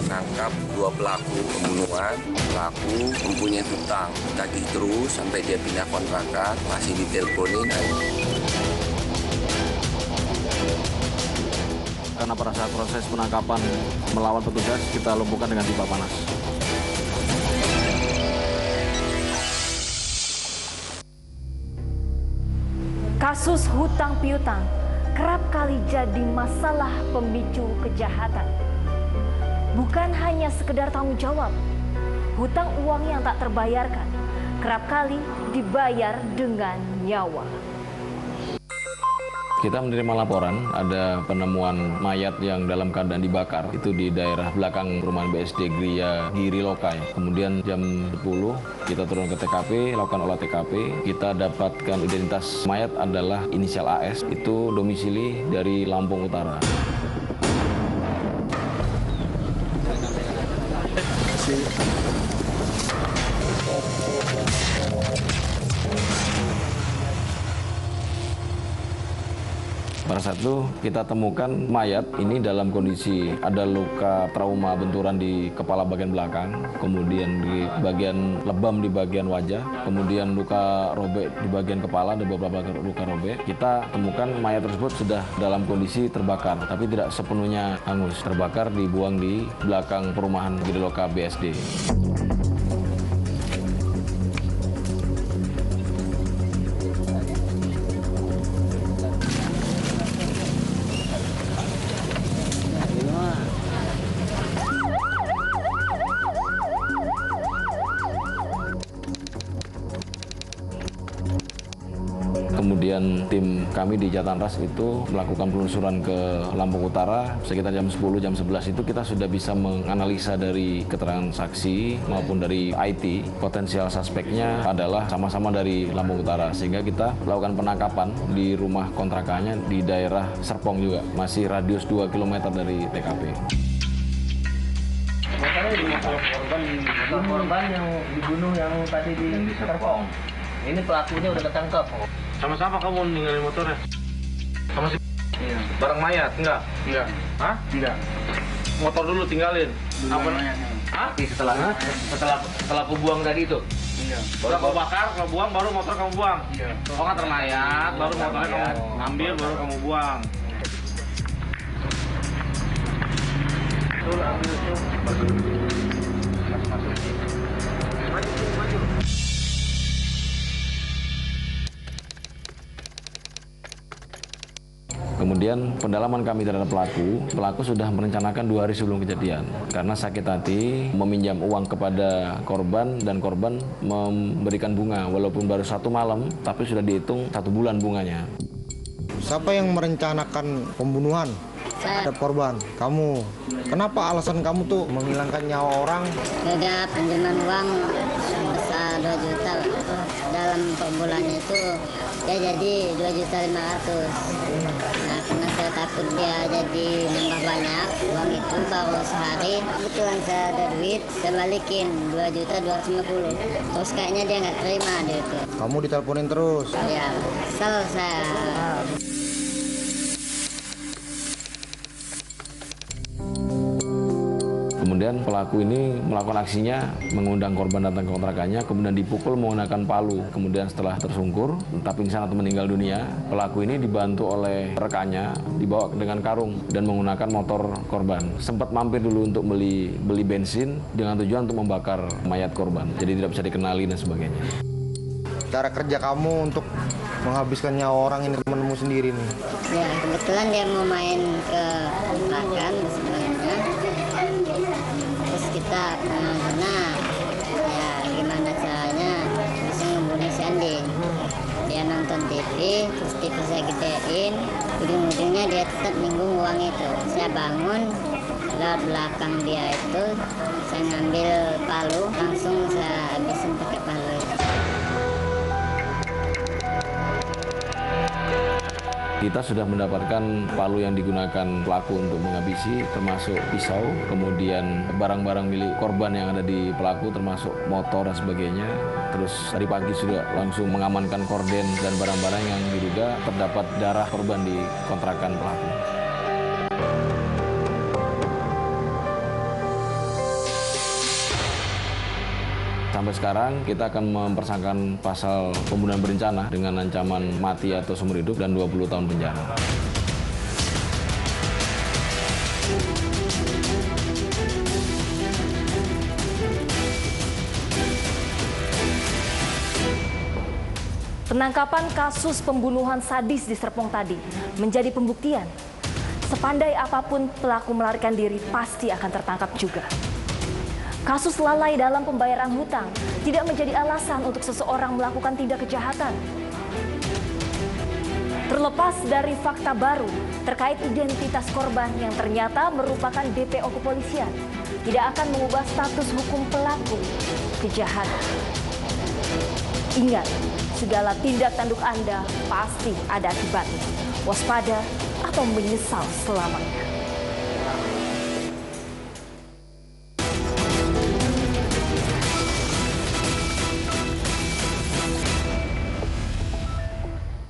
menangkap dua pelaku pembunuhan. Pelaku mempunyai hutang, tagih terus sampai dia pindah kontrakan, masih diteleponin. Karena pada saat proses penangkapan melawan petugas, kita lumpuhkan dengan timpa panas. Kasus hutang piutang kerap kali jadi masalah pemicu kejahatan. Bukan hanya sekedar tanggung jawab, hutang uang yang tak terbayarkan kerap kali dibayar dengan nyawa. Kita menerima laporan ada penemuan mayat yang dalam keadaan dibakar itu di daerah belakang perumahan BSD Gria Giri Lokai. Kemudian jam 10 kita turun ke TKP, lakukan olah TKP. Kita dapatkan identitas mayat adalah inisial AS, itu domisili dari Lampung Utara. Pada saat itu kita temukan mayat ini dalam kondisi ada luka trauma benturan di kepala bagian belakang, kemudian di bagian lebam di bagian wajah, kemudian luka robek di bagian kepala, ada beberapa luka robek. Kita temukan mayat tersebut sudah dalam kondisi terbakar, tapi tidak sepenuhnya hangus. Terbakar dibuang di belakang perumahan Giriloka BSD. Kemudian tim kami di Jatanras itu melakukan penelusuran ke Lampung Utara sekitar jam 10, jam 11 itu kita sudah bisa menganalisa dari keterangan saksi maupun dari IT. Potensial suspeknya adalah sama-sama dari Lampung Utara sehingga kita melakukan penangkapan di rumah kontrakannya di daerah Serpong juga, masih radius 2 km dari TKP. Korban yang dibunuh yang tadi di Serpong. Ini pelakunya udah ketangkap. Sama-sama kamu ninggalin motornya? Sama si Iya. bareng mayat? Enggak? Enggak. Hah? Enggak. Motor dulu tinggalin? Apa? Hah? Setelah aku buang tadi itu. Iya. Baru kau bakar, kau buang, baru motor kamu buang? Iya. Oh nganter mayat, baru motornya kamu ambil, baru kamu buang? Betul, ambil itu. Masuk. Maju. Kemudian pendalaman kami terhadap pelaku sudah merencanakan 2 hari sebelum kejadian. Karena sakit hati meminjam uang kepada korban dan korban memberikan bunga. Walaupun baru 1 malam, tapi sudah dihitung 1 bulan bunganya. Siapa yang merencanakan pembunuhan terhadap korban? Kamu. Kenapa alasan kamu tuh menghilangkan nyawa orang? Ada pinjaman uang sebesar 2 juta dalam per bulannya itu dia jadi 2.500.000. Nah, karena saya takut dia jadi nambah banyak uang itu baru sehari, kebetulan saya ada duit, saya balikin 2.250.000. Terus kayaknya dia nggak terima dia itu. Kamu diteleponin terus? Ya, kesel saya. Kemudian pelaku ini melakukan aksinya mengundang korban datang ke kontrakannya, kemudian dipukul menggunakan palu. Kemudian setelah tersungkur, entah pingsan atau meninggal dunia, pelaku ini dibantu oleh rekannya, dibawa dengan karung dan menggunakan motor korban. Sempat mampir dulu untuk beli bensin dengan tujuan untuk membakar mayat korban, jadi tidak bisa dikenali dan sebagainya. Cara kerja kamu untuk menghabiskan nyawa orang ini temanmu sendiri nih? Ya, kebetulan dia mau main ke kontrakan sebenarnya. Terus kita karena ya gimana caranya bisa ngebunuh si Andin. Dia nonton TV, terus TV saya gedein, ujung-ujungnya dia tetap ninggung uang itu. Saya bangun, lewat belakang dia itu, saya ngambil palu, langsung saya habisin pakai palu itu. Kita sudah mendapatkan palu yang digunakan pelaku untuk menghabisi, termasuk pisau, kemudian barang-barang milik korban yang ada di pelaku, termasuk motor dan sebagainya. Terus tadi pagi sudah langsung mengamankan korden dan barang-barang yang diduga terdapat darah korban di kontrakan pelaku. sampai sekarang kita akan mempersangkakan pasal pembunuhan berencana dengan ancaman mati atau seumur hidup dan 20 tahun penjara. Penangkapan kasus pembunuhan sadis di Serpong tadi menjadi pembuktian. Sepandai apapun pelaku melarikan diri pasti akan tertangkap juga. Kasus lalai dalam pembayaran hutang tidak menjadi alasan untuk seseorang melakukan tindak kejahatan. Terlepas dari fakta baru terkait identitas korban yang ternyata merupakan DPO kepolisian, tidak akan mengubah status hukum pelaku kejahatan. Ingat, segala tindak tanduk Anda pasti ada akibatnya. Waspada atau menyesal selamanya.